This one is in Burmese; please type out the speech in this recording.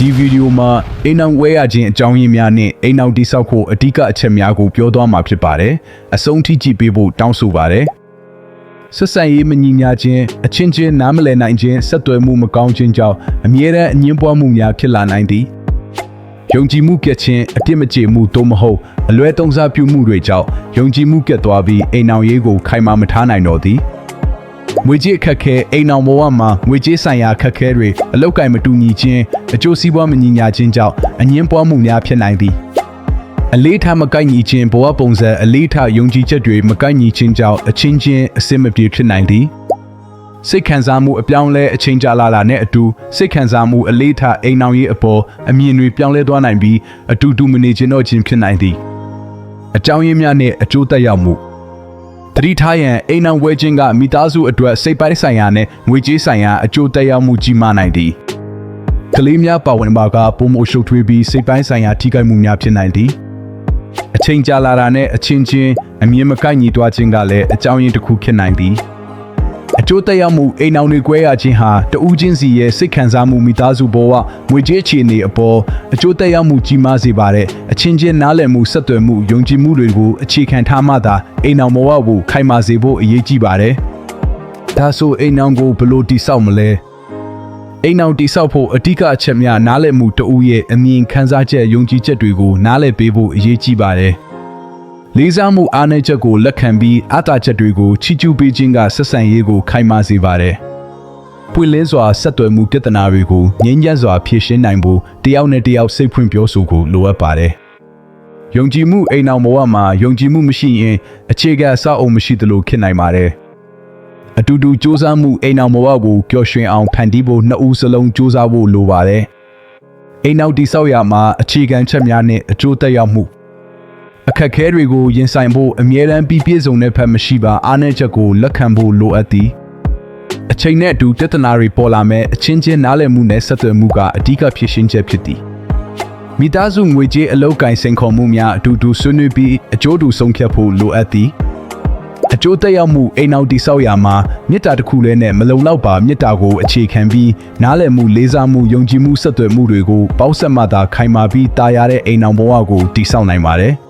ဒီဗီဒီယိုမှာအိမ်အောင်ဝဲရခြင်းအကြောင်းရင်းများနဲ့အိမ်အောင်တိဆောက်ဖို့အဓိကအချက်များကိုပြောသွားမှာဖြစ်ပါတယ်။အဆုံးထိကြည့်ပေးဖို့တောင်းဆိုပါတယ်။ဆက်ဆံရေးမညီမျှခြင်းအချင်းချင်းနားမလည်နိုင်ခြင်းဆက်သွယ်မှုမကောင်းခြင်းကြောင့်အမြဲတမ်းအငြင်းပွားမှုများဖြစ်လာနိုင်သည်။ယုံကြည်မှုပြတ်ခြင်းအပြစ်မကျေမှုသို့မဟုတ်အလွဲသုံးစားပြုမှုတွေကြောင့်ယုံကြည်မှုပြတ်သွားပြီးအိမ်အောင်ရေးကိုခိုင်မာမထားနိုင်တော့သည်။ငွေကြေးအခက်အခဲအိမ်အောင်ဘဝမှာငွေကြေးဆိုင်ရာအခက်အခဲတွေအလောက်ကိုင်မတူညီခြင်းအကျိုးစီးပွားမညီမျှခြင်းကြောင့်အငြင်းပွားမှုများဖြစ်နိုင်သည်အလေးထားမကိုက်ညီခြင်းဘဝပုံစံအလေးထားယုံကြည်ချက်တွေမကိုက်ညီခြင်းကြောင့်အချင်းချင်းအစင်မပြေဖြစ်နိုင်သည်စိတ်ခံစားမှုအပြောင်းလဲအချင်းကြာလာတာနဲ့အတူစိတ်ခံစားမှုအလေးထားအိမ်အောင်ရေးအပေါ်အမြင်တွေပြောင်းလဲသွားနိုင်ပြီးအတူတူမနေခြင်းတော့ခြင်းဖြစ်နိုင်သည်အကြောင်းရင်းများနဲ့အကျိုးသက်ရောက်မှုတတိထားရန်အိမ်အောင်ဝဲခြင်းကမိသားစုအတွက်စိတ်ပိုင်းဆိုင်ရာနဲ့ငွေကြေးဆိုင်ရာအကျိုးသက်ရောက်မှုကြီးမားနိုင်သည်ကလေးများပါဝင်ပါကပုံမရှုပ်ထွေးပြီးစိတ်ပိုင်းဆိုင်ရာထိခိုက်မှုများဖြစ်နိုင်သည်အချိန်ကြာလာတာနဲ့အချင်းချင်းအမြင်မကိုက်ညီသွားခြင်းကလည်းအကြောင်းရင်းတစ်ခုဖြစ်နိုင်သည်အကျိုးသက်ရောက်မှုအိမ်အောင်တွေကွဲရခြင်းဟာတဦးချင်းစီရဲ့စိတ်ခံစားမှုမိသားစုဘဝငွေကြေးအခြေအနေအပေါ်အကျိုးသက်ရောက်မှုကြီးမားစေပါတဲ့အချင်းချင်းနားလည်မှုဆက်သွယ်မှုယုံကြည်မှုတွေကိုအခြေခံထားမှသာအိမ်အောင်ဘဝကိုခိုင်မာစေဖို့အရေးကြီးပါတယ်။ဒါဆိုအိမ်အောင်ကိုဘယ်လိုတည်ဆောက်မလဲ။အိမ်အောင်တည်ဆောက်ဖို့အဓိကအချက်များနားလည်မှုတဦးရဲ့အမြင်ခံစားချက်ယုံကြည်ချက်တွေကိုနားလည်ပေးဖို့အရေးကြီးပါတယ်။လေးစားမှုအားနည်းချက်ကိုလက်ခံပြီးအားသာချက်တွေကိုချီးကျူးပေးခြင်းကဆက်ဆံရေးကိုခိုင်မာစေပါတယ်။ပွင့်လင်းစွာဆက်သွယ်မှုပြဿနာတွေကိုငြိမ်းချမ်းစွာဖြေရှင်းနိုင်ဖို့တယောက်နဲ့တယောက်စိတ်ဖွင့်ပြောဆိုဖို့လိုအပ်ပါတယ်။ယုံကြည်မှုအိမ်အောင်ဘဝမှာယုံကြည်မှုမရှိရင်အခြေခံအဆောက်အအုံမရှိသလိုဖြစ်နိုင်ပါတယ်။အတူတူစ조사မှုအိမ်အောင်ဘဝကိုပျော်ရွှင်အောင်ဖန်တီးဖို့နှစ်ဦးစလုံးစ조사ဖို့လိုပါတယ်။အိမ်အောင်တည်ဆောက်ရမှာအခြေခံချက်များနဲ့အကျိုးသက်ရောက်မှုအခက်အခဲတွေကိုရင်ဆိုင်ဖို့အမြဲတမ်းပြည့်စုံတဲ့ဖက်မရှိပါအားနည်းချက်ကိုလက်ခံဖို့လိုအပ်သည်အချိန်နဲ့အတူပြဿနာတွေပေါ်လာမဲ့အချင်းချင်းနားလည်မှုနဲ့ဆက်သွယ်မှုကအဓိကဖြစ်ရှင်းချက်ဖြစ်သည်မိသားစုငွေကြေးအလုပ်ကိုင်စိန်ခေါ်မှုများအတူတူဆွေးနွေးပြီးအကျိုးတူဆုံးဖြတ်ဖို့လိုအပ်သည်အကျိုးသက်ရောက်မှုအိမ်အောင်တည်ဆောက်ရာမှာမေတ္တာတစ်ခုလည်းနဲ့မလုံလောက်ပါမေတ္တာကိုအခြေခံပြီးနားလည်မှုလေးစားမှုယုံကြည်မှုဆက်သွယ်မှုတွေကိုပေါင်းစပ်မှသာခိုင်မာပြီးတာယာတဲ့အိမ်အောင်ဘဝကိုတည်ဆောက်နိုင်ပါတယ်